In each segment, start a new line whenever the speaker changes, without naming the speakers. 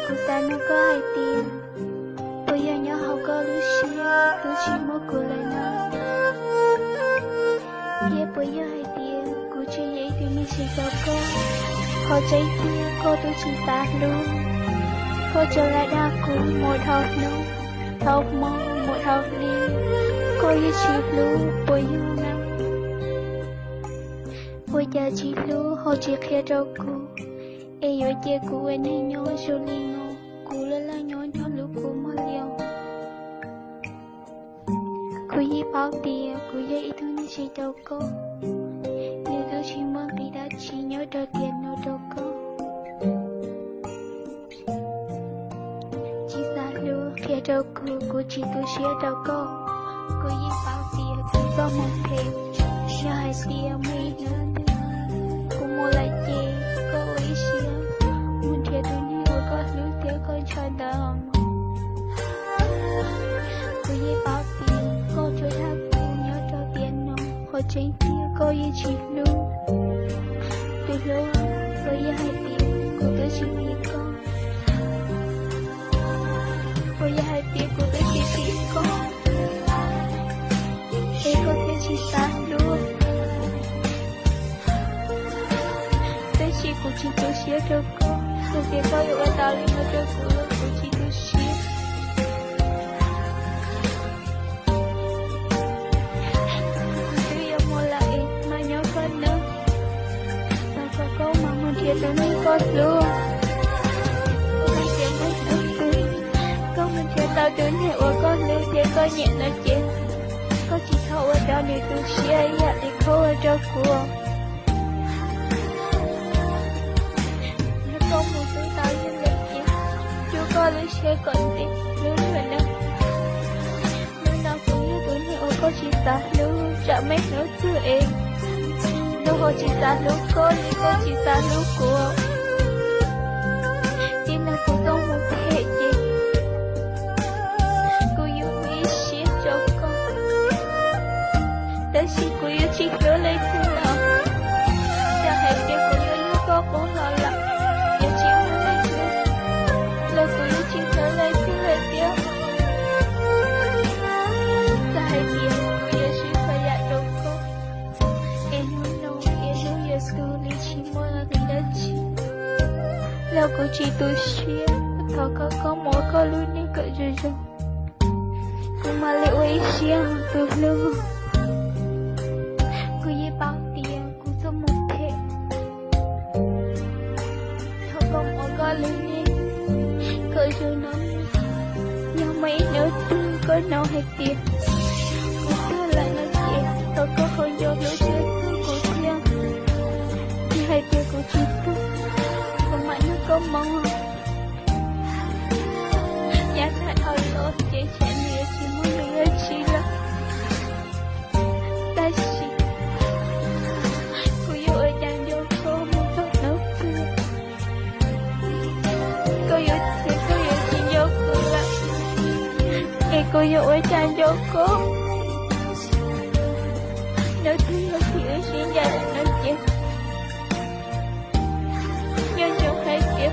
cô ta nó có hai tiền. Bây giờ nhỏ học có lưu xia, tôi chỉ muốn cô lại nói. Yeah, bây giờ hai tiền, cô chỉ vậy thì mình chỉ cho cô. Họ cháy tiền, cô tôi chỉ ta luôn. Cô trở lại đa cũ, một học nông, học mong, một học đi. Cô như chỉ luôn, bây giờ nào. Bây giờ chỉ luôn, họ chỉ khía cho cô. Ê dối chê cô ấy này nhó cho li ngô. Cô lên là nhó cho lúc cô mà liều. Cô dĩ bảo tiền, cô dĩ ý thương như chỉ cho cô. Nếu tôi chỉ mong thì đã chỉ nhớ cho tiền nó cho cô. Chỉ xa lưu khía cho cô chỉ tôi xía cho cô. Cô dĩ bảo tiền, tôi có một thêm. Cho hai tiền mấy nữa. Cô mua lại chê, cô ý xía. Muốn thiệt tôi như có lưu tiếc con cho đầm. Cô dĩ bảo tiền, cô cho thác cô nhớ cho tiền nó. Họ tranh tiền, cô dĩ chỉ lưu. Tôi lưu, cô dĩ hai tiền, cô tới chỉ vì con. Cô dĩ hai tiền, cô tới chỉ vì con. Ê cô thế chỉ ta luôn. Tới chỉ cô chỉ tôi xía cho cô. Cô kia có yêu ở tao lên cho cô chỉ tôi xía. Tôi mới có luôn. Mình sẽ mất đầu tư. Có mình sẽ tao đến hệ ở con lưu để có nhẹ nó chết. Có chỉ thâu ở đó nếu tôi sẽ dạ thì khâu ở đó của. Nếu có một thứ tao như lấy chết. Chú có lưu sẽ còn tiếp lưu nữa nữa. Lưu nào cũng như tôi hệ ở có chỉ ta lưu. Chả mấy nữa chưa em. Lúc họ chỉ xa lúc cô, nhưng cô chỉ xa lúc cô. Tin là cô không một thể gì. Cô yêu quý xếp cho con. Tới khi cô yêu chỉ nhớ lấy thương lòng. Đã hẹn để cô yêu lúc có bố lo lắng. Yêu chỉ nhớ lấy thương. Lời cô yêu chỉ nhớ lấy thương lời tiếc. Đã hẹn điều cô yêu chỉ phải dạy cho cô. School chỉ mua là vì đã chi. Lâu cô chỉ tôi xuyên. Thọ có mỗi có luôn đi cỡ rồi rồi. Cô mà liệu ấy xuyên tôi lưu. Cô dễ bảo tiền cô cho một thế. Thọ có mỗi có luôn đi cỡ rồi nó. Nhưng mấy nữa tư có nào hết tiền. Cô tư lại nói chuyện. Thọ có không vô lối chơi tư cô thiên. Hai tia của chị tôi. Còn mãi nó có mong. Nhát lại hơi lỗ. Chị trẻ mẹ chỉ muốn mình ơi chị là. Ta chị. Cô yêu ơi chẳng vô cô. Muốn tốt nấu cưa. Cô yêu chị vô cô là. Ê cô yêu ơi chẳng vô cô. Nếu thương là chị ơi xin gia đình nói chuyện. Nhớ nhau hai kia.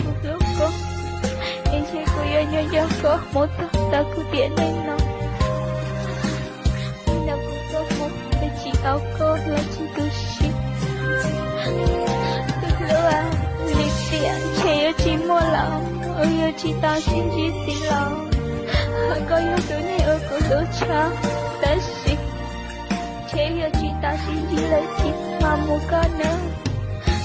Một lúc cô. Em sẽ cô nhớ nhau cô. Một tóc ta cứ tiện lên nó. Khi nào cô có một. Để chỉ áo cô là chỉ tôi ship. Tức lúc à. Lịch tiện. Trẻ yêu chỉ mua lòng. Ôi yêu chỉ tao xin chỉ xin lòng. Hỏi có yêu tôi này ơi cô lỗ cha. Ta xin. Trẻ yêu chỉ tao xin chỉ lấy chị. Mà một con nữa. Hãy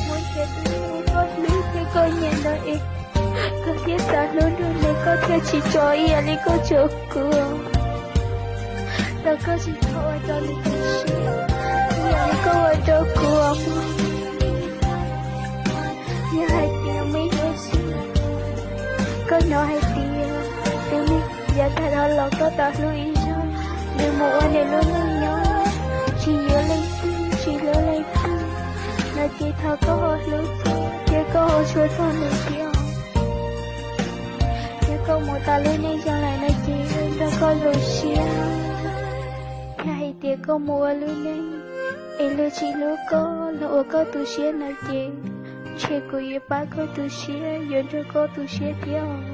subscribe cho kênh Ghiền Mì Gõ để không bỏ lỡ những video hấp dẫn. Là chị thơ có hồ lưu chị có hồ chua thơ nổi tiếng. Chị có một ta lên nên chẳng lại là chị đã có lối xia. Hay chị có mua lưu nên. Em lưu chị lưu có lỗ có tu xia là chị. che cô yêu ba cô tu xia yon cho cô tu xia tiêu